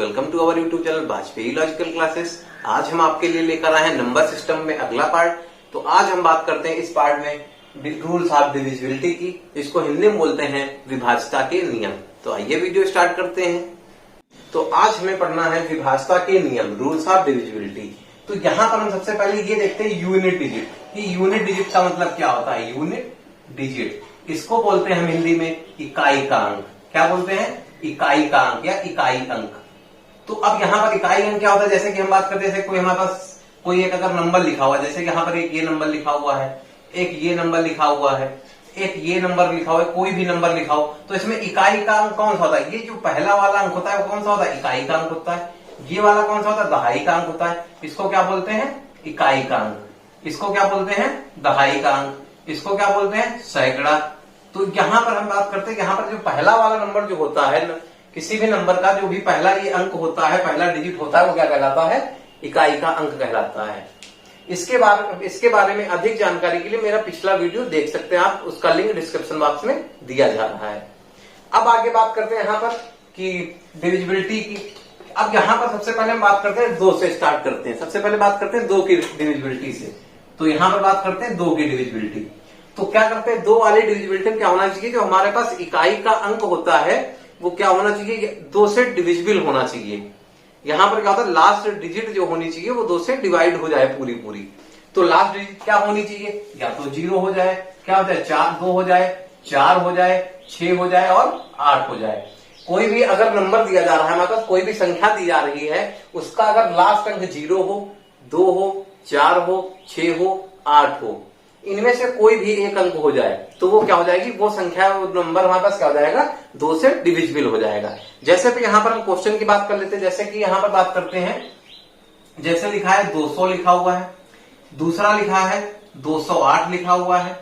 Welcome to our YouTube channel Vajpayee logical classes. आज हम आपके लिए लेकर आए हैं नंबर सिस्टम में अगला पार्ट। तो आज हम बात करते हैं इस पार्ट में रूल्स ऑफ डिविजिबिलिटी की, इसको हिंदी में बोलते हैं विभाज्यता के नियम। तो आइए वीडियो स्टार्ट करते हैं। तो आज हमें पढ़ना है विभाज्यता के नियम, रूल्स ऑफ डिविजिबिलिटी। तो यहाँ पर हम सबसे पहले ये देखते हैं यूनिट डिजिट कि यूनिट डिजिट का मतलब क्या होता है। यूनिट डिजिट इसको बोलते हैं हम हिंदी में इकाई का अंक। क्या बोलते हैं? इकाई का अंक या इकाई अंक। तो अब यहाँ पर इकाई अंक क्या होता है, जैसे कि हम बात करते हैं, जैसे कोई हमारे पास कोई एक अगर नंबर लिखा हुआ है, जैसे कि यहाँ पर एक ये नंबर लिखा हुआ है, एक ये नंबर लिखा हुआ है, एक ये नंबर लिखा हुआ है, कोई भी नंबर लिखा हो, तो इसमें इकाई का अंक कौन सा होता है? ये जो पहला वाला अंक होता है वो कौन सा होता है? इकाई का अंक होता है। ये वाला कौन सा होता है? दहाई का अंक होता है। इसको क्या बोलते हैं? इकाई का अंक। इसको क्या बोलते हैं? दहाई का अंक। इसको क्या बोलते हैं? सैकड़ा। तो यहाँ पर हम बात करते हैं, यहाँ पर जो पहला वाला नंबर जो होता है, किसी भी नंबर का जो भी पहला ये अंक होता है, पहला डिजिट होता है, वो क्या कहलाता है? इकाई का अंक कहलाता है। इसके बारे में अधिक जानकारी के लिए मेरा पिछला वीडियो देख सकते हैं आप, उसका लिंक डिस्क्रिप्शन बॉक्स में दिया जा रहा है। अब आगे बात करते हैं यहाँ पर कि डिविजिबिलिटी की। अब यहाँ पर सबसे पहले हम बात करते हैं 2 से स्टार्ट करते हैं। सबसे पहले बात करते हैं 2 की डिविजिबिलिटी से। तो यहाँ पर बात करते हैं 2 की डिविजिबिलिटी। तो क्या करते हैं, 2 वाली डिविजिबिलिटी में क्या होना चाहिए? जो हमारे पास इकाई का अंक होता है वो क्या होना चाहिए? 2 से डिविजिबल होना चाहिए। यहां पर क्या होता है, लास्ट डिजिट जो होनी चाहिए वो 2 से डिवाइड हो जाए पूरी। तो लास्ट डिजिट क्या होनी चाहिए? या तो 0 हो जाए, क्या हो जाए, 2 हो जाए, 4 हो जाए, 6 हो जाए और 8 हो जाए। कोई भी अगर नंबर दिया जा रहा है हमारे पास, कोई भी संख्या दी जा रही है, उसका अगर लास्ट अंक 0 हो, 2 हो, 4 हो, 6 हो, 8 हो, इनमें से कोई भी एक अंक हो जाए तो वो क्या हो जाएगी? वो संख्या, वो नंबर हमारे पास क्या हो जाएगा? 2 से डिविजिबल हो जाएगा। जैसे कि यहाँ पर हम क्वेश्चन की बात कर लेते हैं। जैसे कि यहाँ पर बात करते हैं, जैसे लिखा है 200 लिखा हुआ है, दूसरा लिखा है 208 लिखा हुआ है,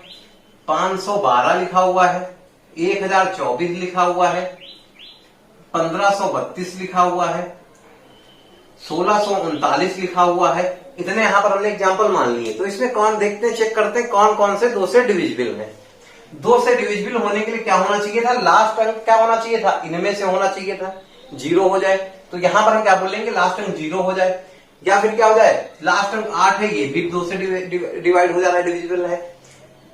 512 लिखा हुआ है, 1024 लिखा हुआ है, 1532 लिखा हुआ है, 1639 लिखा हुआ है। इतने यहां पर हमने एग्जाम्पल मान लिए। तो इसमें कौन देखते हैं, चेक करते हैं कौन कौन से 2 से डिविजिबल है। 2 से डिविजिबल होने के लिए क्या होना चाहिए था? लास्ट अंक क्या होना चाहिए था? इनमें से होना चाहिए था 0 हो जाए। तो यहां पर हम क्या बोलेंगे? लास्ट अंक 0 हो जाए। या फिर क्या हो जाए, लास्ट अंक 8 है, ये भी 2 से डिवाइड हो जा रहा है, डिविजिबल है।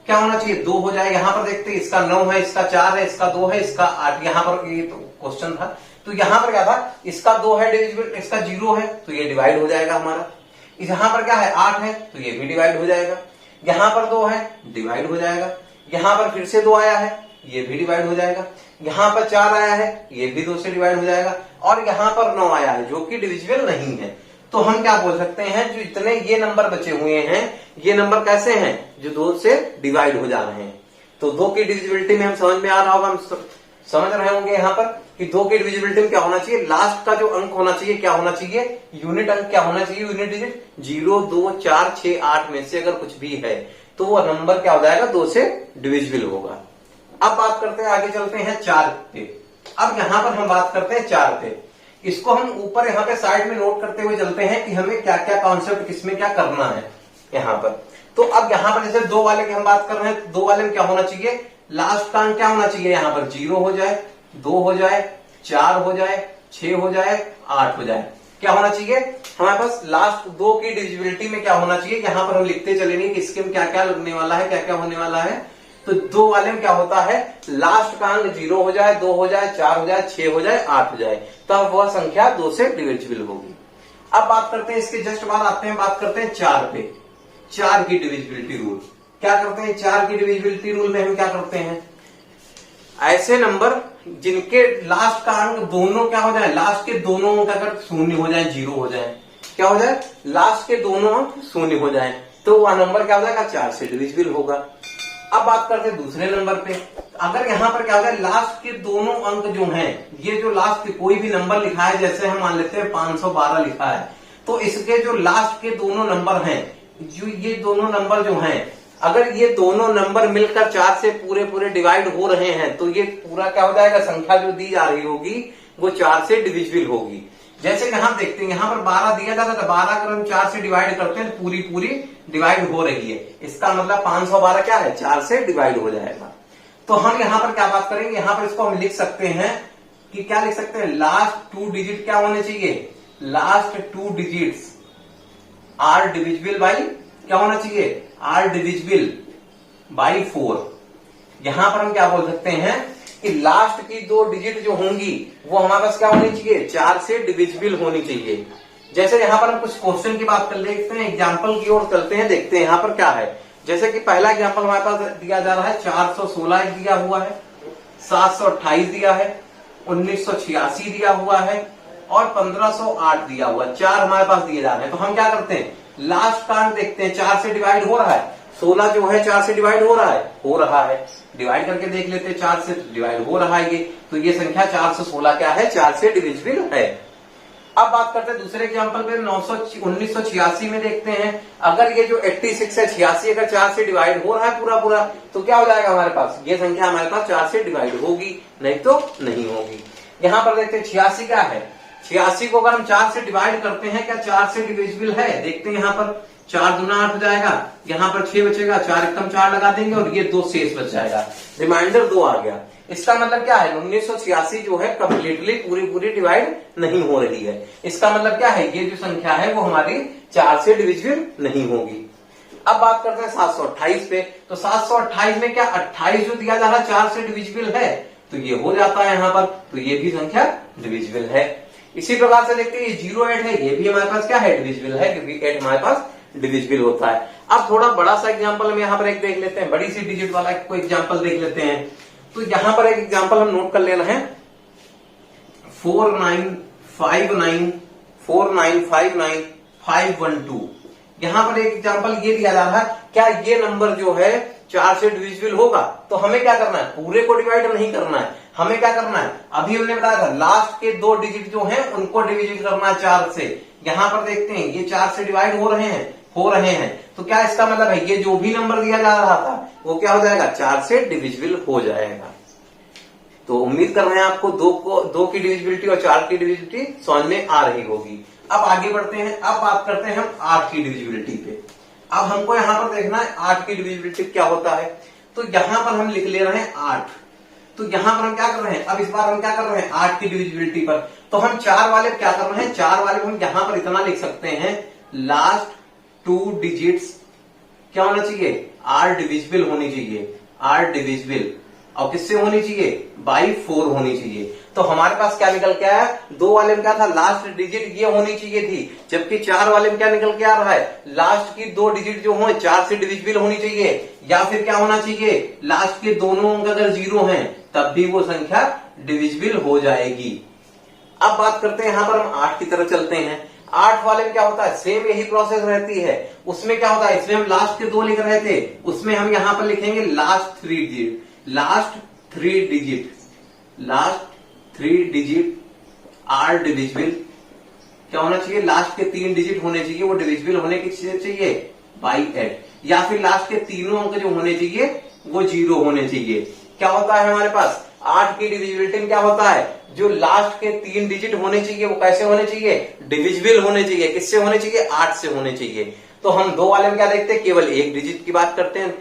क्या होना चाहिए? 2 हो जाए। यहां पर देखते हैं, इसका 9 है, इसका 4 है, इसका 2 है, इसका 8। यहां पर ये तो क्वेश्चन था, तो यहां पर क्या था, इसका 2 है डिविजिबल, इसका 0 है, तो ये डिवाइड हो जाएगा हमारा। यहां पर क्या है, 8 है, तो ये भी डिवाइड हो जाएगा। यहां पर 2 है, डिवाइड हो जाएगा। यहां पर फिर से 2 आया है, ये भी डिवाइड हो जाएगा। यहां पर 4 आया है, ये भी 2 से डिवाइड हो जाएगा। और यहां पर 9 आया है, जो कि डिविजिबल नहीं है। तो हम क्या बोल सकते हैं, जो इतने ये नंबर बचे हुए हैं, ये नंबर कैसे हैं? जो 2 से डिवाइड हो जा रहे हैं। तो 2 की डिविजिबिलिटी में हम समझ में आ रहा होगा, हम समझ रहे होंगे यहाँ पर कि 2 की डिविजिबिलिटी में क्या होना चाहिए? लास्ट का जो अंक होना चाहिए क्या होना चाहिए? यूनिट अंक क्या होना चाहिए? यूनिट डिजिट 0, 2, 4, 6, 8 में से अगर कुछ भी है तो वो नंबर क्या हो जाएगा? 2 से डिविजिबल होगा। अब बात करते हैं, आगे चलते हैं 4 पे। अब यहां पर हम बात करते हैं 4 पे। इसको हम ऊपर यहाँ पे साइड में नोट करते हुए चलते हैं कि हमें क्या क्या कॉन्सेप्ट किसमें क्या करना है यहाँ पर। तो अब यहाँ पर जैसे 2 वाले की हम बात कर रहे हैं, 2 वाले में क्या होना चाहिए? लास्ट का अंक क्या होना चाहिए? यहाँ पर 0 हो जाए, 2 हो जाए, 4 हो जाए, 6 हो जाए, 8 हो जाए। क्या होना चाहिए हमारे पास? लास्ट 2 की डिविजिबिलिटी में क्या होना चाहिए? यहाँ पर हम लिखते चलेंगे कि इसके में क्या क्या लगने वाला है, क्या क्या होने वाला है। तो 2 वाले में क्या होता है? लास्ट का अंक 0 हो जाए, 2 हो जाए, 4 हो जाए, 6 हो जाए, 8 हो जाए, तब वह संख्या 2 से डिविजिबल होगी। अब बात करते हैं, इसके जस्ट बाद आते हैं, बात करते हैं 4 पे। 4 की डिविजिबिलिटी रूल क्या करते हैं? 4 की डिविजिबिलिटी रूल में हम क्या करते हैं? ऐसे नंबर जिनके लास्ट का अंक दोनों क्या हो जाए? लास्ट के दोनों अंक अगर 0 हो जाए, 0 हो जाए, क्या हो जाए? लास्ट के दोनों अंक 0 हो जाए, तो वह नंबर क्या हो जाएगा? 4 से डिविजिबल होगा। अब बात करते हैं दूसरे नंबर पे। अगर यहां पर क्या हो जाए, लास्ट के दोनों अंक जो हैं, ये जो लास्ट के कोई भी नंबर लिखा है, जैसे हम मान लेते हैं 512 लिखा है, तो इसके जो लास्ट के दोनों नंबर हैं, जो ये दोनों नंबर जो हैं, अगर ये दोनों नंबर मिलकर 4 से पूरे डिवाइड हो रहे हैं, तो ये पूरा क्या हो जाएगा? संख्या जो दी जा रही होगी वो 4 से डिविजिबल होगी। जैसे कि हम देखते हैं, यहाँ पर 12 दिया जाता है, 12 अगर हम 4 से डिवाइड करते हैं तो पूरी डिवाइड हो रही है। इसका मतलब 512 क्या है? 4 से डिवाइड हो जाएगा। तो हम यहाँ पर क्या बात करेंगे? यहाँ पर इसको हम लिख सकते हैं कि क्या लिख सकते हैं, लास्ट 2 डिजिट क्या होने चाहिए, last 2 digits are divisible by क्या होना चाहिए, आर डिविजिबल बाई 4। यहां पर हम क्या बोल सकते हैं कि लास्ट की 2 डिजिट जो होंगी वो हमारे पास क्या होनी चाहिए, 4 से डिविजिबल होनी चाहिए। जैसे यहां पर हम कुछ क्वेश्चन की बात कर लेते हैं, एग्जाम्पल की ओर चलते हैं, देखते हैं यहां पर क्या है। जैसे कि पहला एग्जाम्पल हमारे पास दिया जा रहा है, 416 दिया हुआ है, 728 दिया है, 1986 दिया हुआ है और 1508 दिया हुआ है। 4 हमारे पास दिए जा रहे हैं। तो हम क्या करते हैं, लास्ट का अंक देखते हैं, 4 से डिवाइड हो रहा है, 16 जो है 4 से डिवाइड हो रहा है, डिवाइड करके देख लेते हैं, 4 से डिवाइड हो रहा है ये, तो ये संख्या 416 क्या है, 4 से डिविजिबल है। अब बात करते हैं दूसरे एग्जांपल पे, 1986 में देखते हैं, अगर ये जो 86 है, 86 अगर 4 से डिवाइड हो रहा है पूरा पूरा, तो क्या हो जाएगा हमारे पास, ये संख्या हमारे पास 4 से डिवाइड होगी, नहीं तो नहीं होगी। यहां पर देखते हैं 86 क्या है, 86 को अगर हम 4 से डिवाइड करते हैं, क्या 4 से डिविजिबल है, देखते हैं यहां पर, 4 दूना 8 हो जाएगा, यहां पर 6 बचेगा, 4 एकम 4 लगा देंगे और ये 2 शेष बच जाएगा, रिमाइंडर 2 आ गया। इसका मतलब क्या है, 1986 जो है कंप्लीटली पूरी डिवाइड नहीं हो रही है। इसका मतलब क्या है, ये जो संख्या है वो हमारी 4 से डिविजिबल नहीं होगी। अब बात करते हैं 728 पे, तो 728 में क्या 28 जो दिया जा रहा है 4 से डिविजिबल है, तो ये हो जाता है यहां पर, तो ये भी संख्या डिविजिबल है। इसी प्रकार से देखते हैं ये 08 है, ये भी हमारे पास क्या है, डिविजिबल है, क्योंकि 8 हमारे पास डिविजिबल होता है। अब थोड़ा बड़ा सा एग्जांपल हम यहाँ पर एक देख लेते हैं, बड़ी सी डिजिट वाला कोई एग्जांपल देख लेते हैं। तो यहां पर एक एग्जांपल हम नोट कर लेना है, 4959 यहां पर एक एग्जांपल ये दिया जा रहा है, क्या ये नंबर जो है 4 से डिविजिबल होगा, तो हमें क्या करना है, पूरे को डिवाइड नहीं करना है, हमें क्या करना है, अभी हमने बताया था लास्ट के 2 डिजिट जो हैं उनको डिविजिट करना है 4 से। यहां पर देखते हैं ये 4 से डिवाइड हो रहे हैं, तो क्या इसका मतलब है, ये जो भी नंबर दिया जा रहा था वो क्या हो जाएगा, 4 से डिविजिबल हो जाएगा। तो उम्मीद कर रहे हैं आपको 2 की डिविजिबिलिटी और 4 की डिविजिबिलिटी समझ में आ रही होगी। अब आगे बढ़ते हैं, अब बात करते हैं हम 8 की डिविजिबिलिटी पे। अब हमको यहां पर देखना है 8 की डिविजिबिलिटी क्या होता है। तो यहां पर हम लिख ले रहे हैं 8, तो यहां पर हम क्या कर रहे हैं, अब इस बार हम क्या कर रहे हैं 8 की डिविजिबिलिटी पर, तो हम 4 वाले क्या कर रहे हैं, 4 वाले हम यहां पर इतना लिख सकते हैं, लास्ट 2 डिजिट्स क्या होना चाहिए, आर डिविजिबल होनी चाहिए, आर डिविजिबल, और किससे होनी चाहिए, बाई 4 होनी चाहिए। तो हमारे पास क्या निकल के आया, 2 वाले में क्या था, लास्ट डिजिट ये होनी चाहिए थी, जबकि 4 वाले में क्या निकल के आ रहा है, लास्ट की 2 डिजिट जो हो 4 से डिविजिबल होनी चाहिए, या फिर क्या होना चाहिए, लास्ट के दोनों अंक अगर 0 हैं तब भी वो संख्या डिविजिबल हो जाएगी। अब बात करते हैं, यहां पर हम 8 की तरफ चलते हैं। 8 वाले में क्या होता है, सेम यही प्रोसेस रहती है। उसमें क्या होता है, इसमें हम लास्ट के 2 लिख रहे थे, उसमें हम यहां पर लिखेंगे last 3 digit, last 3 digit are divisible क्या होना चाहिए, लास्ट के 3 डिजिट होने चाहिए, वो डिविजिबल होने की चाहिए बाई 8, या फिर लास्ट के तीनों अंक जो होने चाहिए वो 0 होने चाहिए। क्या होता है हमारे पास 8 की डिविजिबिलिटी में क्या होता है, जो लास्ट के 3 डिजिट होने चाहिए वो कैसे होने चाहिए, डिविजिबल होने चाहिए, किससे होने चाहिए, 8 से होने चाहिए। तो हम 2 वाले में क्या देखते हैं, केवल 1 डिजिट की बात करते हैं,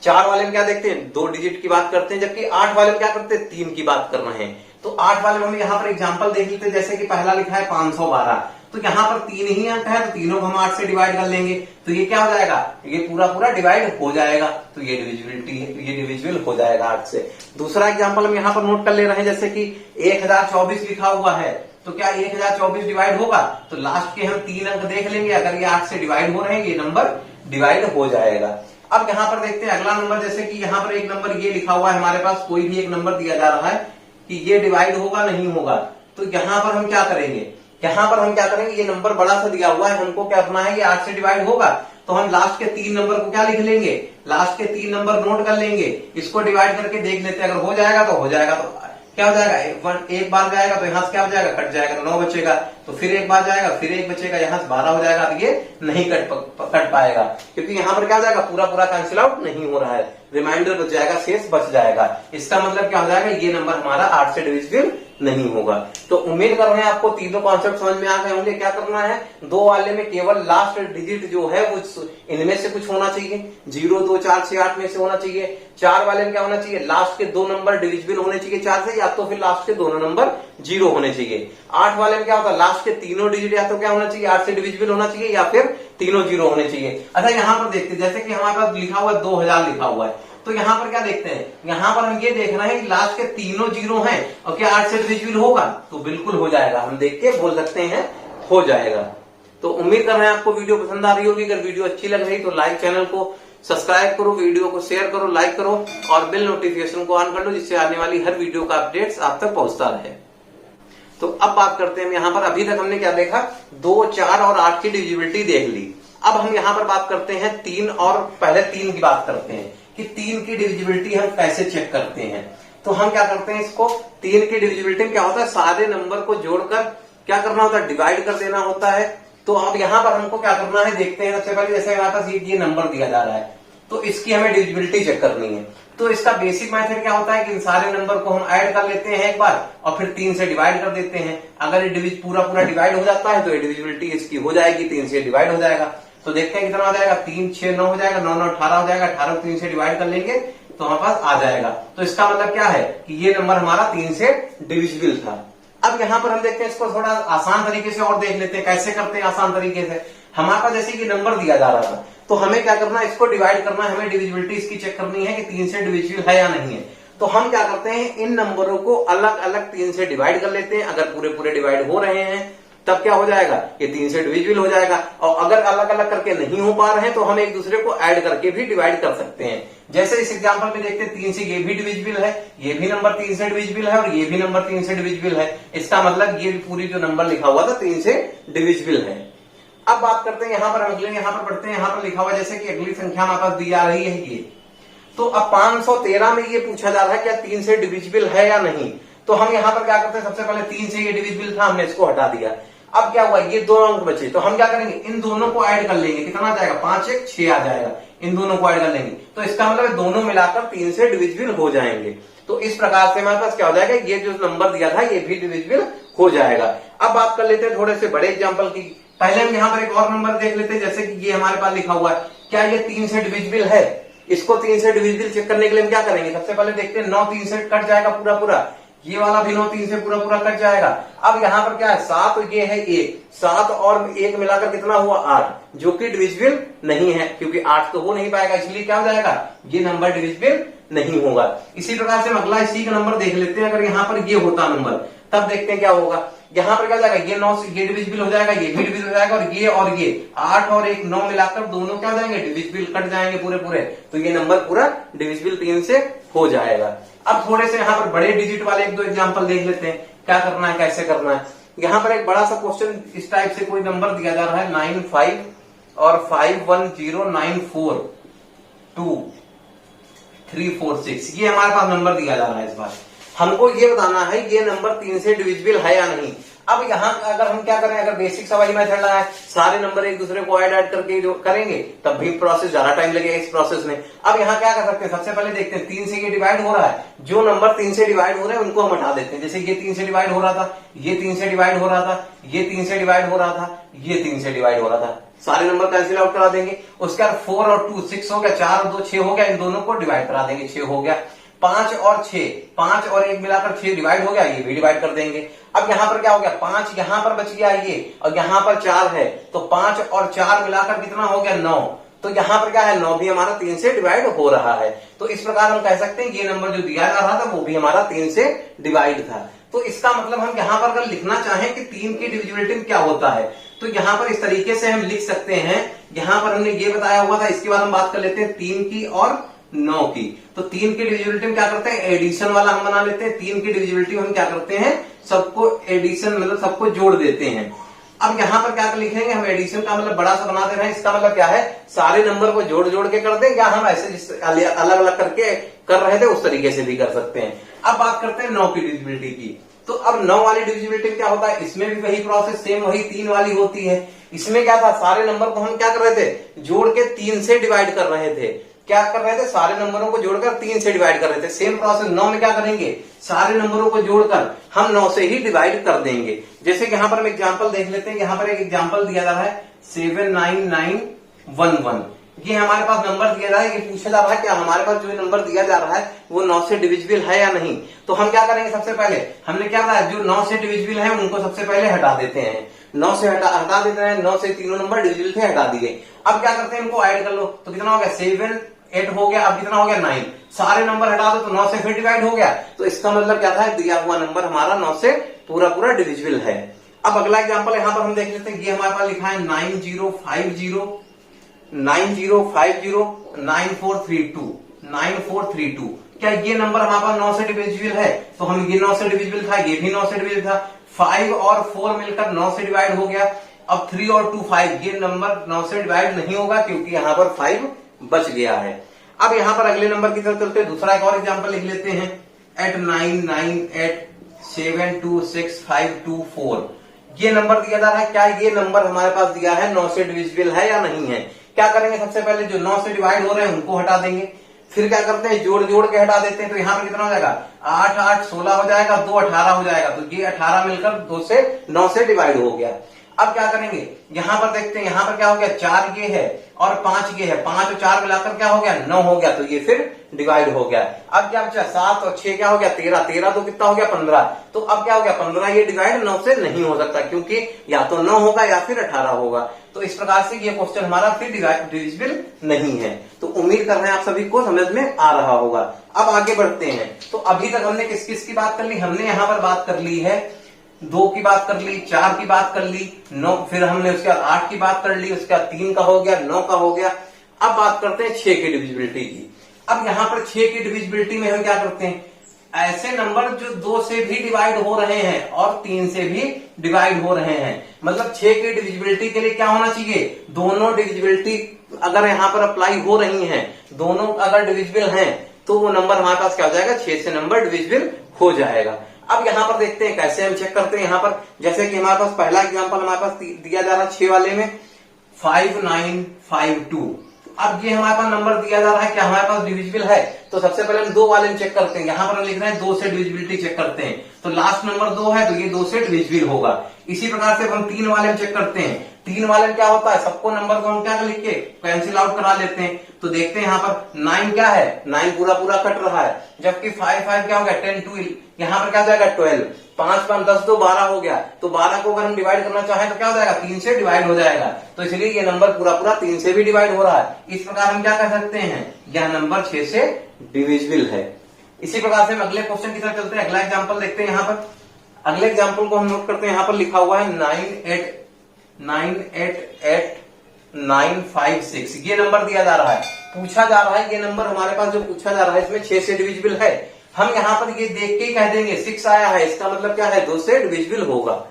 4 वाले में क्या देखते हैं, 2 डिजिट की बात करते हैं, जबकि 8 वाले में क्या करते हैं, 3 की बात कर रहे हैं। तो 8 वाले में हम यहाँ पर एग्जांपल देख लेते हैं, जैसे कि पहला लिखा है 512, तो यहाँ पर 3 ही अंक है, तो तीनों को हम 8 से डिवाइड कर लेंगे, तो ये क्या हो जाएगा, ये पूरा डिवाइड हो जाएगा, तो ये डिविजिबिलिटी है, ये डिविजिबल हो जाएगा 8 से। दूसरा एग्जांपल हम यहाँ पर नोट कर ले रहे हैं, जैसे कि 1024 लिखा हुआ है, तो क्या 1024 डिवाइड होगा, तो लास्ट के हम 3 अंक देख लेंगे, अगर ये 8 से डिवाइड हो रहे हैं ये नंबर डिवाइड हो जाएगा। अब यहाँ पर देखते हैं अगला नंबर, जैसे कि यहाँ पर एक नंबर ये लिखा हुआ है, हमारे पास कोई भी एक नंबर दिया जा रहा है कि ये डिवाइड होगा नहीं होगा, तो यहाँ पर हम क्या करेंगे, ये नंबर बड़ा सा दिया हुआ है, हमको क्या करना है, ये 8 से डिवाइड होगा, तो हम लास्ट के 3 नंबर को क्या लिख लेंगे, लास्ट के 3 नंबर नोट कर लेंगे, इसको डिवाइड करके देख लेते हैं, अगर हो जाएगा तो हो जाएगा, तो क्या हो जाएगा, एक बार जाएगा तो यहां से क्या हो जाएगा, कट जाएगा, तो 9 बचेगा, तो फिर एक बार जाएगा, फिर 1 बचेगा, यहां से 12 हो जाएगा, तो ये नहीं कट पाएगा, क्योंकि यहां पर क्या हो जाएगा, पूरा कैंसिल आउट नहीं हो रहा है, रिमाइंडर बच जाएगा, शेष बच जाएगा। इसका मतलब क्या हो जाएगा, ये नंबर हमारा 8 से डिविजिबल नहीं होगा। तो उम्मीद कर रहे हैं आपको तीनों कॉन्सेप्ट समझ में आ गए होंगे। क्या करना है, 2 वाले में केवल लास्ट डिजिट जो है वो इनमें से कुछ होना चाहिए, 0, 2, 4, 6, 8 में से होना चाहिए। 4 वाले में क्या होना चाहिए, लास्ट के 2 नंबर डिविजिबल होने चाहिए 4 से, या तो फिर लास्ट के दोनों नंबर जीरो होने चाहिए। 8 वाले में क्या होता है, लास्ट के तीनों डिजिट या तो क्या होना चाहिए, 8 से डिविजिबल होना चाहिए या फिर तीनों जीरो होने चाहिए। अच्छा यहाँ पर देखते हैं, जैसे कि हमारे पास लिखा हुआ है 2000 लिखा हुआ है, तो यहाँ पर क्या देखते हैं, यहाँ पर हम ये देख रहे हैं कि लास्ट के तीनों जीरो हैं और क्या 8 से डिविजिबल होगा, तो बिल्कुल हो जाएगा। हम देख के बोल सकते हैं हो जाएगा। तो उम्मीद कर रहे हैं आपको वीडियो पसंद आ रही होगी। अगर वीडियो अच्छी लग रही तो लाइक, चैनल को सब्सक्राइब करो, वीडियो को शेयर करो, लाइक करो और बिल नोटिफिकेशन को ऑन कर लो, जिससे आने वाली हर वीडियो का अपडेट्स आप तक पहुंचता रहे। तो अब बात करते हैं यहाँ पर, अभी तक हमने क्या देखा, 2, 4 और 8 की डिविजिबिलिटी देख ली। अब हम यहाँ पर बात करते हैं 3 और पहले 3 की बात करते हैं कि 3 की डिविजिबिलिटी हम कैसे चेक करते हैं। तो हम क्या करते हैं, इसको 3 की डिविजिबिलिटी में क्या होता है, सारे नंबर को जोड़कर क्या करना होता है, डिवाइड कर देना होता है। तो अब यहाँ पर हमको क्या करना है, देखते हैं। सबसे पहले जैसे हमारे पास ये नंबर दिया जा रहा है, तो इसकी हमें डिविजिबिलिटी चेक करनी है। तो इसका बेसिक मेथड क्या होता है कि इन सारे नंबर को हम ऐड कर लेते हैं एक बार और फिर 3 से डिवाइड कर देते हैं। अगर ये पूरा डिवाइड हो जाता है तो ये डिविजिबिलिटी इसकी हो जाएगी, 3 से डिवाइड हो जाएगा। तो देखते हैं कितना हो जाएगा, 3, 6, 9 हो जाएगा, 9, 9, 18 हो जाएगा, 18 को 3 से डिवाइड कर लेंगे तो हमारे पास आ जाएगा। तो इसका मतलब क्या है कि ये नंबर हमारा 3 से डिविजिबल था। अब यहाँ पर हम देखते हैं, इसको थोड़ा आसान तरीके से और देख लेते हैं कैसे करते हैं आसान तरीके से। हमारे पास जैसे कि नंबर दिया जा रहा था, तो हमें क्या करना है, इसको डिवाइड करना है, हमें डिविजिबिलिटी इसकी चेक करनी है कि 3 से डिविजिबल है या नहीं है। तो हम क्या करते हैं, इन नंबरों को अलग अलग 3 से डिवाइड कर लेते हैं। अगर पूरे डिवाइड हो रहे हैं तब क्या हो जाएगा, ये 3 से डिविजिबल हो जाएगा। और अगर अलग अलग करके नहीं हो पा रहे हैं तो हम एक दूसरे को ऐड करके भी डिवाइड कर सकते हैं। जैसे इस एग्जांपल में देखते हैं, 3 से ये भी डिविजिबल है, ये भी नंबर 3 से डिविजिबल है और ये भी नंबर 3 से डिविजिबल है। इसका मतलब ये पूरी जो नंबर लिखा हुआ था 3 से डिविजिबल है। अब बात करते हैं यहाँ पर, अगले यहाँ पर पढ़ते हैं। यहाँ पर लिखा हुआ जैसे कि अगली संख्या हमारे पास दी जा रही है ये। तो अब 513 में ये पूछा जा रहा है क्या 3 से डिविजिबल है या नहीं। तो हम यहाँ पर क्या करते हैं, सबसे पहले 3 से ये डिविजिबल था, हमने इसको हटा दिया। अब क्या हुआ, ये 2 अंक बचे, तो हम क्या करेंगे, इन दोनों को ऐड कर लेंगे। कितना आ जाएगा, 5, 1, 6 आ जाएगा। इन दोनों को ऐड कर लेंगे तो इसका मतलब दोनों मिलाकर 3 से डिविजिबल हो जाएंगे। तो इस प्रकार से हमारे पास क्या हो जाएगा, ये जो नंबर दिया था ये भी डिविजिबल हो जाएगा। अब बात कर लेते हैं थोड़े से बड़े एग्जाम्पल की। पहले हम यहाँ पर एक और नंबर देख लेते हैं, जैसे कि ये हमारे पास लिखा हुआ है, क्या ये 3 से डिविजिबल है। इसको 3 से डिविजिबल चेक करने के लिए हम क्या करेंगे, सबसे पहले देखते हैं 9 3 से कट जाएगा पूरा, ये वाला भी 9 3 से पूरा कट जाएगा। अब यहाँ पर क्या है, 7 ये है 1, 7 और 1 मिलाकर कितना हुआ 8, जो कि डिविजिबल नहीं है क्योंकि 8 तो हो नहीं पाएगा, इसलिए क्या हो जाएगा, ये नंबर डिविजिबल नहीं होगा। इसी प्रकार से हम अगला इसी का नंबर देख लेते हैं। अगर यहाँ पर ये होता नंबर, तब देखते हैं क्या होगा। यहाँ पर क्या हो जाएगा, ये 9 से ये डिविजिबल हो जाएगा, ये भी डिविजिबल हो जाएगा और ये 8 और 1 9 मिलाकर दोनों क्या हो जाएंगे, डिविजिबल कट जाएंगे पूरे। तो ये नंबर पूरा डिविजिबल 3 से हो जाएगा। अब थोड़े से यहाँ पर बड़े डिजिट वाले 1-2 एग्जाम्पल देख लेते हैं, क्या करना है, कैसे करना है। यहाँ पर एक बड़ा सा क्वेश्चन इस टाइप से कोई नंबर दिया जा रहा है 95 और 510942 ये हमारे पास नंबर दिया जा रहा है। इस बार हमको ये बताना है ये नंबर 3 से डिविजिबल है या नहीं। अब यहाँ अगर हम क्या करें, अगर बेसिक सा वही मेथड लगा है, सारे नंबर एक दूसरे को ऐड करके जो करेंगे तब भी प्रोसेस ज्यादा टाइम लगेगा इस प्रोसेस में। अब यहाँ क्या कर सकते हैं, सबसे पहले देखते हैं 3 से ये डिवाइड हो रहा है, जो नंबर 3 से डिवाइड हो रहे हैं उनको हम हटा देते हैं। जैसे ये 3 से डिवाइड हो रहा था, ये 3 से डिवाइड हो रहा था, ये 3 से डिवाइड हो रहा था, ये 3 से डिवाइड हो रहा था, सारे नंबर कैंसिल आउट करा देंगे। उसके बाद 4 और 2 6 हो गया, 4 और 2 6 हो गया, इन दोनों को डिवाइड करा देंगे, 6 हो गया। 5 और 6, 5 और 1 मिलाकर 6 डिवाइड हो गया, ये भी डिवाइड कर देंगे। अब यहाँ पर क्या हो गया, 5 यहाँ पर बच गया ये और यहाँ पर 4 है, तो 5 और 4 मिलाकर कितना हो गया 9। तो यहाँ पर क्या है, 9 भी हमारा 3 से डिवाइड हो रहा है। तो इस प्रकार हम कह सकते हैं ये नंबर जो दिया जा रहा था वो भी हमारा 3 से डिवाइड था। तो इसका मतलब हम यहाँ पर अगर लिखना चाहें कि 3 की डिविजिबिलिटी क्या होता है, तो यहाँ पर इस तरीके से हम लिख सकते हैं। यहाँ पर हमने ये बताया हुआ था, इसके बाद हम बात कर लेते हैं 3 की और 9 की। तो 3 की डिविजिबिलिटी में क्या करते हैं, एडिशन वाला हम बना लेते हैं। 3 की डिविजिबिलिटी हम क्या करते हैं, सबको एडिशन मतलब सबको जोड़ देते हैं। अब यहाँ पर क्या लिखेंगे, हम एडिशन का मतलब बड़ा सा बना दे रहे हैं। इसका मतलब क्या है, सारे नंबर को जोड़ जोड़ के कर दें, या हम ऐसे अलग अलग करके कर रहे थे उस तरीके से भी कर सकते हैं। अब बात करते हैं 9 की डिविजिबिलिटी की। तो अब 9 वाली डिविजिबिलिटी क्या होता है, इसमें भी वही प्रोसेस सेम वही 3 वाली होती है। इसमें क्या था, सारे नंबर को हम क्या कर रहे थे, जोड़ के 3 से डिवाइड कर रहे थे। क्या कर रहे थे, सारे नंबरों को जोड़कर 3 से डिवाइड कर रहे थे। सेम प्रोसेस 9 में क्या करेंगे, सारे नंबरों को जोड़कर हम 9 से ही डिवाइड कर देंगे। जैसे कि यहाँ पर हम एग्जांपल देख लेते हैं। यहाँ पर एक एग्जांपल दिया जा रहा है 79911। ये हमारे पास नंबर दिया जा रहा है, ये पूछा जा रहा है कि हमारे पास जो नंबर दिया जा रहा है वो 9 से डिविजिबल है या नहीं। तो हम क्या करेंगे, सबसे पहले हमने क्या कहा, जो 9 से डिविजिबल है उनको सबसे पहले हटा देते हैं। 9 से हटा देते हैं, 9 से तीनों नंबर डिविजिबल थे, हटा दिए। अब क्या करते हैं, इनको ऐड कर लो। तो कितना हो गया, 7 8 हो गया। अब कितना हो गया, 9। सारे नंबर हटा दो तो 9 से फिर डिवाइड हो गया। तो इसका मतलब क्या था, दिया हुआ नंबर हमारा 9 से पूरा पूरा डिविजिबल है। अब अगला एग्जांपल यहां पर हम देख लेते हैं। ये हमारे पास लिखा है 9050 9050 9432 9432। क्या ये नंबर हमारे पास 9 से डिविजिबल है? तो हम ये 9 से डिविजिबल था, ये भी 9 से डिविजिबल था। 5 और 4 मिलकर 9 से डिवाइड हो गया। अब 3 और 2 5, ये नंबर 9 से डिवाइड नहीं होगा क्योंकि यहाँ पर 5 बच गया है। अब यहाँ पर अगले नंबर की तरफ चलते हैं, दूसरा एक और एग्जांपल लिख लेते हैं। 8998726524 ये नंबर दिया जा रहा है। क्या ये नंबर हमारे पास दिया है 9 से डिविजिबल है या नहीं है? क्या करेंगे, सबसे पहले जो 9 से डिवाइड हो रहे हैं उनको हटा देंगे। फिर क्या करते हैं, जोड़ जोड़ के हटा देते हैं। तो यहाँ पर कितना हो जाएगा, 8 8 16 हो जाएगा, 2 18 हो जाएगा। तो ये 18 मिलकर 2 से 9 से डिवाइड हो गया। अब क्या करेंगे, यहां पर देखते हैं, यहां पर क्या हो गया, 4 ये है और 5 ये है। 5 और 4 मिलाकर क्या हो गया, 9 हो गया। तो ये फिर डिवाइड हो गया। अब क्या बचा, 7 और 6 क्या हो गया, 13। 13 तो कितना हो गया, 15। तो अब क्या हो गया, 15 ये डिवाइड 9 से नहीं हो सकता क्योंकि या तो 9 होगा या फिर 18 होगा। तो इस प्रकार से ये क्वेश्चन हमारा फिर डिविजिबल नहीं है। तो उम्मीद कर रहे हैं आप सभी को समझ में आ रहा होगा। अब आगे बढ़ते हैं। तो अभी तक हमने किस किस की बात कर ली, हमने यहाँ पर बात कर ली है 2 की बात कर ली, 4 की बात कर ली, 9, फिर हमने उसके बाद 8 की बात कर ली, उसके बाद 3 का हो गया, 9 का हो गया। अब बात करते हैं 6 की डिविजिबिलिटी की। अब यहाँ पर 6 की डिविजिबिलिटी में हम क्या करते हैं, ऐसे नंबर जो 2 से भी डिवाइड हो रहे हैं और 3 से भी डिवाइड हो रहे हैं। मतलब 6 की डिविजिबिलिटी के लिए क्या होना चाहिए, दोनों डिविजिबिलिटी अगर यहाँ पर अप्लाई हो रही हैं, दोनों अगर डिविजिबल हैं तो वो नंबर हमारे पास क्या हो जाएगा, 6 से नंबर डिविजिबल हो जाएगा। अब यहाँ पर देखते हैं कैसे हम चेक करते हैं। यहाँ पर जैसे कि हमारे पास पहला एग्जांपल हमारे पास दिया जा रहा है 6 वाले में 5952। अब ये हमारे पास नंबर दिया जा रहा है, क्या हमारे पास डिविजिबल है? तो सबसे पहले हम 2 वाले में चेक करते हैं। यहाँ पर हम लिख रहे हैं 2 से डिविजिबिलिटी चेक करते हैं। तो लास्ट नंबर 2 है तो ये 2 से डिविजिबल होगा। इसी प्रकार से हम 3 वाले में चेक करते हैं। 3 वाले में क्या होता है, सबको नंबर को हम क्या लिख के कैंसिल आउट करा लेते हैं। तो देखते हैं यहाँ पर 9 क्या है, 9 पूरा पूरा कट रहा है। जबकि 5 क्या हो गया, 10 2, यहाँ पर क्या हो जाएगा 12। 5 5 10 2 12 हो गया। तो 12 को अगर हम डिवाइड करना चाहें तो क्या हो जाएगा, 3 से डिवाइड हो जाएगा। तो इसलिए ये नंबर पूरा पूरा 3 से भी डिवाइड हो रहा है। इस प्रकार हम क्या कर सकते हैं, यह नंबर 6 से डिविजिबल है। इसी प्रकार से हम अगले क्वेश्चन की तरफ चलते हैं। अगला एग्जांपल देखते हैं। यहाँ पर अगले एग्जांपल को हम नोट करते हैं। यहाँ पर लिखा हुआ है 988956। ये नंबर दिया जा रहा है, पूछा जा रहा है ये नंबर हमारे पास जो पूछा जा रहा है इसमें 6 से डिविजिबल है। हम यहाँ पर ये देख के ही कह देंगे 6 आया है, इसका मतलब क्या है, 2 से डिविजिबल होगा।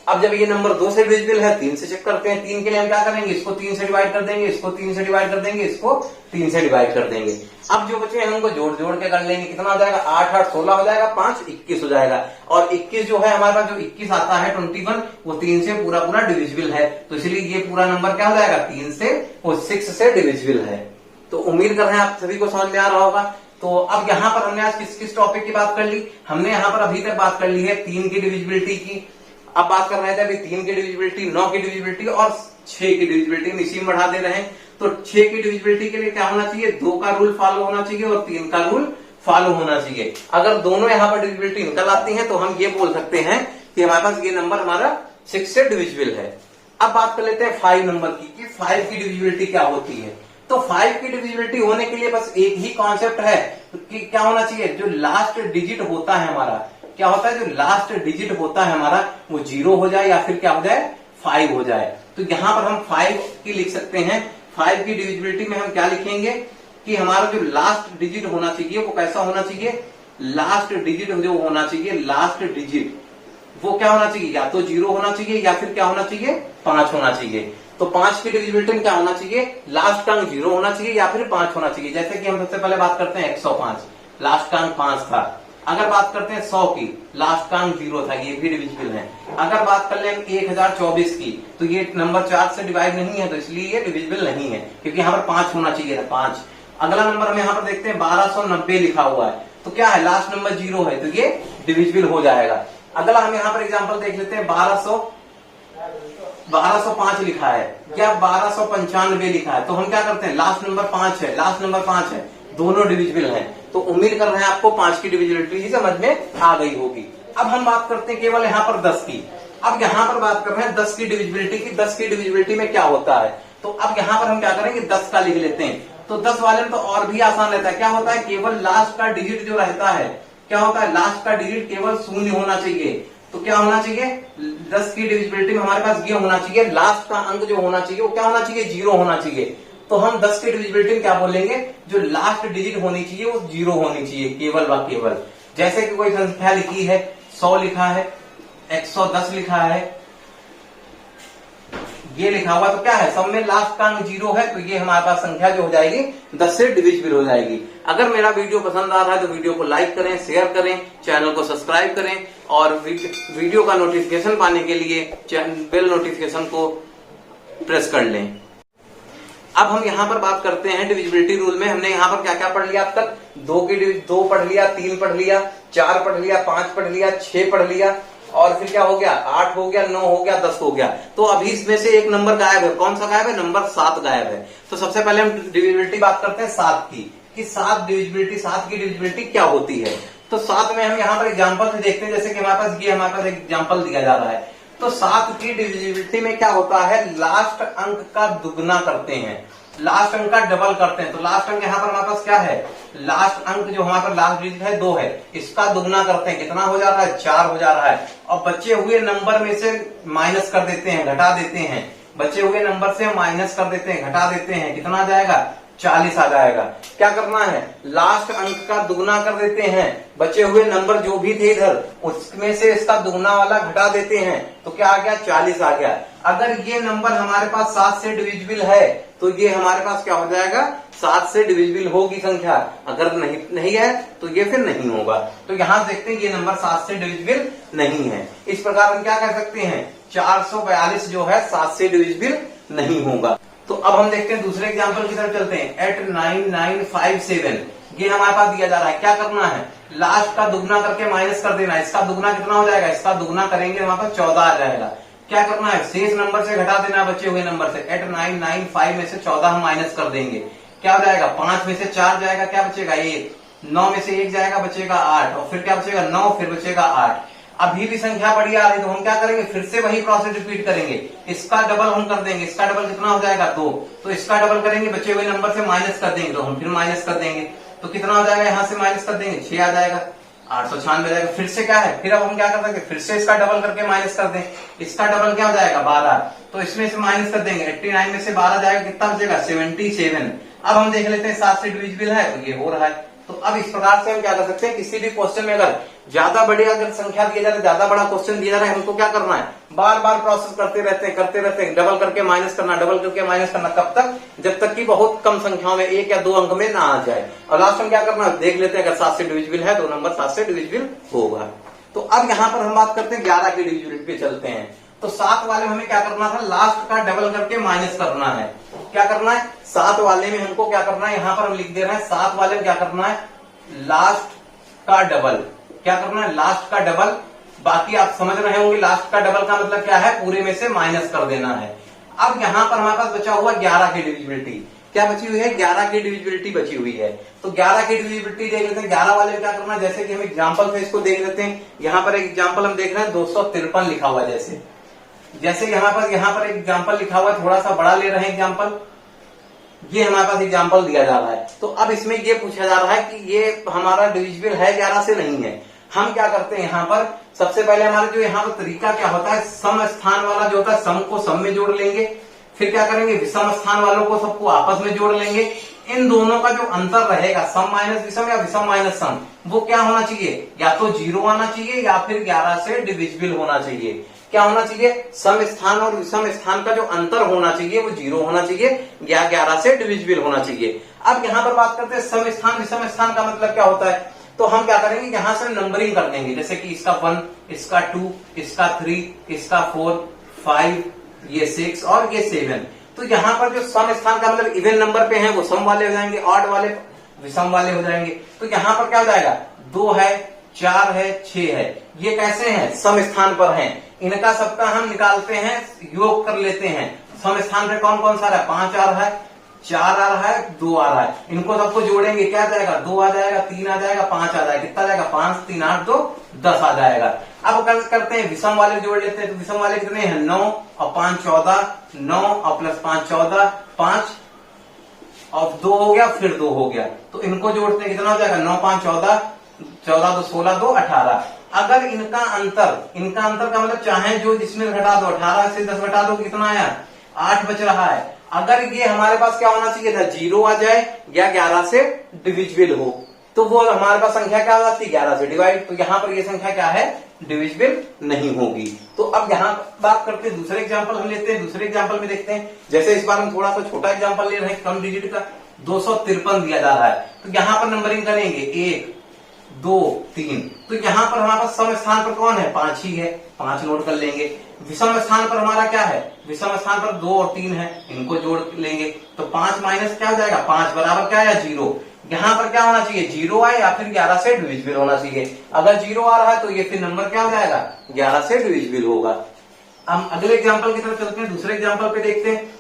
अब जब ये नंबर 2 से डिविजिबल है, 3 से चेक करते हैं। 3 के लिए हम क्या करेंगे, इसको 3 से डिवाइड कर देंगे, इसको 3 से डिवाइड कर देंगे, इसको 3 से डिवाइड कर देंगे। अब जो बचे हैं उनको जोड़ जोड़ के कर लेंगे। कितना हो जाएगा, 8 8 16 हो जाएगा, 5 21 हो जाएगा। और 21 जो है हमारे पास जो 21 आता है 21, वो 3 से पूरा पूरा डिविजिबल है। तो इसलिए ये पूरा नंबर क्या हो जाएगा, 3 से और 6 से डिविजिबल है। तो उम्मीद कर रहे हैं आप सभी को समझ में आ रहा होगा। तो अब यहाँ पर हमने आज किस किस टॉपिक की बात कर ली, हमने यहाँ पर अभी तक बात कर ली है 3 की डिविजिबिलिटी की। अब बात कर रहे थे अभी 3 की डिविजिबिलिटी, 9 की डिविजिबिलिटी और 6 की डिविजिबिलिटी हम इसी में बढ़ा दे रहे हैं। तो 6 की डिविजिबिलिटी के लिए क्या होना चाहिए, 2 का रूल फॉलो होना चाहिए और 3 का रूल फॉलो होना चाहिए। अगर दोनों यहाँ पर डिविजिबिलिटी निकल आती है तो हम ये बोल सकते हैं कि हमारे पास ये नंबर हमारा 6 से डिविजिबल है। अब बात कर लेते हैं 5 नंबर की कि 5 की डिविजिबिलिटी क्या होती है। तो 5 की डिविजिबिलिटी होने के लिए बस एक ही कॉन्सेप्ट है कि क्या होना चाहिए, जो लास्ट डिजिट होता है हमारा, क्या होता है, जो लास्ट डिजिट होता है हमारा वो 0 हो जाए या फिर क्या हो जाए, 5 हो जाए। तो यहां पर हम 5 की लिख सकते हैं। 5 की डिविजिबिलिटी में हम क्या लिखेंगे कि हमारा जो लास्ट डिजिट होना चाहिए वो कैसा होना चाहिए, लास्ट डिजिट जो होना चाहिए, लास्ट डिजिट वो क्या होना चाहिए, या तो 0 होना चाहिए या फिर क्या होना चाहिए, 5 होना चाहिए। तो 5 की डिविजिबिलिटी में क्या होना चाहिए, लास्ट का अंक 0 होना चाहिए या फिर 5 होना चाहिए। जैसे कि हम सबसे पहले बात करते हैं 105, लास्ट का अंक 5 था। अगर बात करते हैं 100 की, लास्ट का अंक 0 था, ये भी डिविजिबल है। अगर बात कर ले 1024 की, तो ये नंबर 4 से डिवाइड नहीं है, तो इसलिए ये डिविजिबल नहीं है क्योंकि यहाँ पर 5 होना चाहिए था, 5। अगला नंबर हम यहाँ पर देखते हैं 1290 लिखा हुआ है, तो क्या है, लास्ट नंबर 0 है, तो ये डिविजिबल हो जाएगा। अगला हम यहाँ पर एग्जाम्पल देख लेते हैं 1200 1205 लिखा है या 1295 लिखा है, तो हम क्या करते हैं, लास्ट नंबर 5 है, लास्ट नंबर 5 है, दोनों डिविजिबल हैं। तो उम्मीद कर रहे हैं आपको 5 की डिविजिबिलिटी समझ में आ गई होगी। अब हम बात करते हैं केवल यहाँ पर 10 की। अब यहाँ पर बात कर रहे हैं 10 की डिविजिबिलिटी की। 10 की डिविजिबिलिटी में क्या होता है, तो अब यहाँ पर हम क्या करेंगे, 10 का लिख लेते हैं। तो 10 वाले में तो और भी आसान रहता है। क्या होता है, केवल लास्ट का डिजिट जो रहता है, क्या होता है, लास्ट का डिजिट केवल 0 होना चाहिए। तो क्या होना चाहिए, 10 की डिविजिबिलिटी में हमारे पास ये होना चाहिए, लास्ट का अंक जो होना चाहिए वो क्या होना चाहिए, 0 होना चाहिए। तो हम 10 की डिविजिबिलिटी में क्या बोलेंगे, जो लास्ट डिजिट होनी चाहिए वो 0 होनी चाहिए, केवल व केवल। जैसे कि कोई संख्या लिखी है, 100 लिखा है, 110 लिखा है, ये लिखा हुआ, तो क्या है, सब में लास्ट का अंक 0 है, तो ये हमारे पास संख्या जो हो जाएगी 10 से डिविजिबल हो जाएगी। अगर मेरा वीडियो पसंद आ रहा है तो वीडियो को लाइक करें, शेयर करें, चैनल को सब्सक्राइब करें और वीडियो का नोटिफिकेशन पाने के लिए बेल नोटिफिकेशन को प्रेस कर लें। अब हम यहाँ पर बात करते हैं डिविजिबिलिटी रूल में। हमने यहाँ पर क्या क्या पढ़ लिया अब तक, 2 पढ़ लिया, 3 पढ़ लिया, 4 पढ़ लिया, 5 पढ़ लिया, 6 पढ़ लिया, और फिर क्या हो गया, 8 हो गया, 9 हो गया, 10 हो गया। तो अभी इसमें से एक नंबर गायब है। कौन सा गायब है, नंबर 7 गायब है। तो सबसे पहले हम डिविजिबिलिटी बात करते हैं 7 की, कि 7 की डिविजिबिलिटी क्या होती है। तो 7 में हम यहाँ पर एग्जाम्पल से देखते हैं, जैसे कि हमारे पास एग्जाम्पल दिया जा रहा है। तो 7 की डिविजिबिलिटी में क्या होता है, लास्ट अंक का दुगना करते हैं, लास्ट अंक का डबल करते हैं। तो लास्ट अंक यहाँ पर हमारे पास क्या है, लास्ट अंक जो हमारे पास लास्ट डिजिट है 2 है, इसका दुगना करते हैं, कितना हो जा रहा है, 4 हो जा रहा है। और बचे हुए नंबर में से माइनस कर देते हैं, घटा देते हैं, बचे हुए नंबर से माइनस कर देते हैं, घटा देते हैं, कितना आ जाएगा, 40 आ जाएगा। क्या करना है, लास्ट अंक का दुगना कर देते हैं, बचे हुए नंबर जो भी थे इधर उसमें से इसका दुगना वाला घटा देते हैं, तो क्या आ गया, 40 आ गया। अगर ये नंबर हमारे पास 7 से डिविजिबल है तो ये हमारे पास क्या हो जाएगा, 7 से डिविजिबल होगी संख्या। अगर नहीं है तो ये फिर नहीं होगा। तो यहां देखते हैं ये नंबर 7 से डिविजिबल नहीं है। इस प्रकार हम क्या कह सकते हैं, 442 जो है 7 से डिविजिबल नहीं होगा। तो अब हम देखते हैं दूसरे एग्जाम्पल की तरफ चलते हैं। 89957 ये हमारे पास दिया जा रहा है। क्या करना है, लास्ट का दुगना करके माइनस कर देना। इसका दुगना कितना हो जाएगा, इसका दुगना करेंगे हमारे पास 14 आ जाएगा। क्या करना है, शेष नंबर से घटा देना बचे हुए नंबर से। 8995 में से 14 हम माइनस कर देंगे, क्या हो जाएगा, 5 में से 4 जाएगा, क्या बचेगा 1, 9 में से 1 जाएगा, बचेगा 8, और फिर क्या बचेगा 9, फिर बचेगा 8। अभी भी संख्या बड़ी आ रही तो हम क्या करेंगे, फिर से वही प्रोसेस रिपीट करेंगे। इसका डबल हम कर देंगे, इसका डबल कितना हो जाएगा 2, तो इसका डबल करेंगे, बचे हुए नंबर से माइनस कर देंगे, तो हम फिर माइनस कर देंगे, तो कितना हो जाएगा, यहाँ से माइनस कर देंगे 6 आ जाएगा, 896 जाएगा। फिर से क्या है, फिर अब हम क्या कर सकते हैं, फिर से इसका डबल करके माइनस कर दें, इसका डबल क्या हो जाएगा 12, तो इसमें से माइनस कर देंगे, 89 में से 12 जाएगा, कितना बचेगा 77। अब हम देख लेते हैं 7 से डिविजिबल है तो ये हो रहा है। तो अब इस प्रकार से हम क्या कर सकते हैं, किसी भी क्वेश्चन में अगर ज्यादा बड़ी अगर संख्या दिया जा रहा है, ज्यादा बड़ा क्वेश्चन दिया जा रहा है, हमको क्या करना है, बार बार प्रोसेस करते रहते हैं, डबल करके माइनस करना, डबल करके माइनस करना, कब तक, जब तक कि बहुत कम संख्याओं में 1 या 2 अंक में ना आ जाए। और लास्ट में क्या करना है, देख लेते हैं अगर 7 से डिविजिबल है तो नंबर 7 से डिविजिबल होगा। तो अब यहाँ पर हम बात करते हैं 11 की डिविजिबिलिटी पे चलते हैं। तो 7 वाले में हमें क्या करना था, लास्ट का डबल करके माइनस करना है। क्या करना है, 7 वाले में हमको क्या करना है, यहाँ पर हम लिख दे रहे हैं 7 वाले में क्या करना है, लास्ट का डबल। क्या करना है, लास्ट का डबल। बाकी आप समझ रहे होंगे लास्ट का डबल का मतलब क्या है, पूरे में से माइनस कर देना है। अब यहाँ पर हमारे पास बचा हुआ 11 की डिविजिबिलिटी। क्या बची हुई है, 11 की डिविजिबिलिटी बची हुई है। तो 11 की डिविजिबिलिटी देख लेते हैं। 11 वाले में क्या करना है, जैसे कि हम एग्जाम्पल से इसको देख लेते हैं। यहाँ पर एक एग्जाम्पल हम देख रहे हैं 253 लिखा हुआ है। जैसे यहाँ पर एक एग्जाम्पल लिखा हुआ है, थोड़ा सा बड़ा ले रहे हैं एग्जाम्पल, ये हमारे पास एग्जाम्पल दिया जा रहा है। तो अब इसमें ये पूछा जा रहा है कि ये हमारा डिविजिबल है 11 से नहीं है। हम क्या करते हैं, यहाँ पर सबसे पहले हमारा जो यहाँ पर तरीका क्या होता है, सम स्थान वाला जो होता है, सम को सम में जोड़ लेंगे। फिर क्या करेंगे, विषम स्थान वालों को सबको आपस में जोड़ लेंगे। इन दोनों का जो अंतर रहेगा, सम माइनस विषम या विषम माइनस सम, वो क्या होना चाहिए, या तो 0 आना चाहिए या फिर 11 से डिविजिबल होना चाहिए। क्या होना चाहिए, सम स्थान और विषम स्थान का जो अंतर होना चाहिए वो 0 होना चाहिए या 11 से डिविजिबल होना चाहिए। अब यहाँ पर बात करते हैं सम स्थान विषम स्थान का मतलब क्या होता है। तो हम क्या करेंगे, यहाँ से नंबरिंग कर देंगे, जैसे कि इसका 1, इसका 2, इसका 3, इसका 4, 5, ये 6 और ये 7। तो यहाँ पर जो सम स्थान का मतलब इवन नंबर पे है वो सम वाले हो जाएंगे, ऑड वाले विषम वाले हो जाएंगे। तो यहाँ पर क्या हो जाएगा, 2 है, 4 है, 6 है। ये कैसे हैं? सम स्थान पर हैं। इनका सबका हम निकालते हैं, योग कर लेते हैं। सम स्थान पे कौन कौन सा रहा है? 5 आ रहा है, 4 आ रहा है, 2 आ रहा है। इनको सबको जोड़ेंगे, क्या जाएगा? 2 आ जाएगा, 3 आ जाएगा, 5 आ जाएगा। कितना जाएगा? 5 3 8 2 10 आ जाएगा। अब करते हैं विषम वाले जोड़ लेते हैं। तो विषम वाले कितने हैं? 9 और 5 14, 9 और प्लस 5 14, 5 और 2 हो गया, फिर 2 हो गया। तो इनको जोड़ते हैं, कितना हो जाएगा? 9 5 14, 14 2 16 2 18। अगर इनका अंतर का मतलब चाहे जो जिसमें घटा दो, 18 से 10 घटा दो, कितना आया? 8 बच रहा है। अगर ये हमारे पास क्या होना चाहिए था? 0 आ जाए या 11 से डिविजिबल हो, तो वो हमारे पास संख्या क्या हो जाती है? 11 से डिवाइड। तो यहाँ पर ये संख्या क्या है? डिविजिबल नहीं होगी। तो अब यहाँ बात करते हैं, दूसरे एग्जाम्पल हम लेते हैं। दूसरे एग्जाम्पल में देखते हैं, जैसे इस बार हम थोड़ा सा छोटा एग्जाम्पल ले रहे हैं, कम डिजिट का। 253 दिया जा रहा है। तो यहाँ पर नंबरिंग करेंगे 1 2 3। तो यहाँ पर हमारे पास सम स्थान पर कौन है? 5 ही है, 5 नोट कर लेंगे। विषम स्थान पर हमारा क्या है? विषम स्थान पर 2 और 3 है, इनको जोड़ लेंगे। तो 5 माइनस क्या हो जाएगा? 5 बराबर क्या है? 0। यहाँ पर क्या होना चाहिए? 0 आए या फिर 11 से डिविजिबल होना चाहिए। अगर 0 आ रहा है तो ये फिर नंबर क्या हो जाएगा? 11 से डिविजिबल होगा। हम अगले एग्जाम्पल की तरफ चलते हैं। दूसरे एग्जाम्पल पे देखते हैं।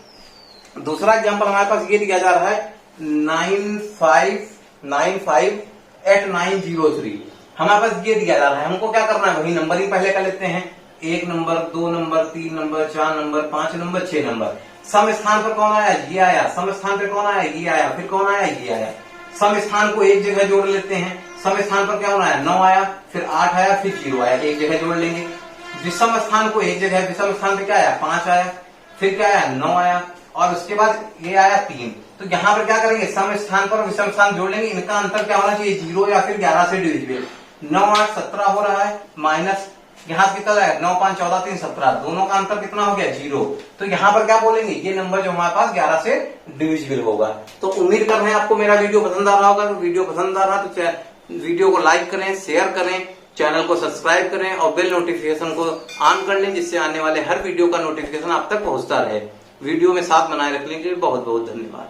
दूसरा एग्जाम्पल हमारे पास ये दिया जा रहा है 95958903। हमारे पास ये दिया जा रहा है, हमको क्या करना है? वही नंबरिंग पहले कर लेते हैं। 1 number, 2 number, 3 number, 4 number, 5 number, 6 number. सम स्थान पर कौन आया? ये आया। सम स्थान पर कौन आया? ये आया। फिर कौन आया? ये आया। सम स्थान को एक जगह जोड़ लेते हैं। सम स्थान पर क्या होना है? 9 आया, फिर 8 आया, फिर 0 आया, एक जगह जोड़ लेंगे। विषम स्थान को एक जगह, विषम स्थान पे क्या आया? 5 आया, फिर क्या आया? 9 आया, और उसके बाद ये आया 3। तो यहाँ पर क्या करेंगे? सम स्थान पर विषम स्थान जोड़ लेंगे। इनका अंतर क्या होना चाहिए? 0 या फिर 11 से डिविजिबल। 9 8 17 हो रहा है, माइनस यहाँ कितना है? 9 5 14 3 17। दोनों का अंतर कितना हो गया? 0। तो यहाँ पर क्या बोलेंगे? ये नंबर जो हमारे पास 11 से डिविजिबल होगा। तो उम्मीद कर रहे हैं आपको मेरा वीडियो पसंद आ रहा होगा। तो वीडियो पसंद आ रहा तो वीडियो को लाइक करें, शेयर करें, चैनल को सब्सक्राइब करें और बेल नोटिफिकेशन को ऑन कर लें, जिससे आने वाले हर वीडियो का नोटिफिकेशन आप तक पहुंचता रहे। वीडियो में साथ बनाए रखने के लिए बहुत बहुत धन्यवाद।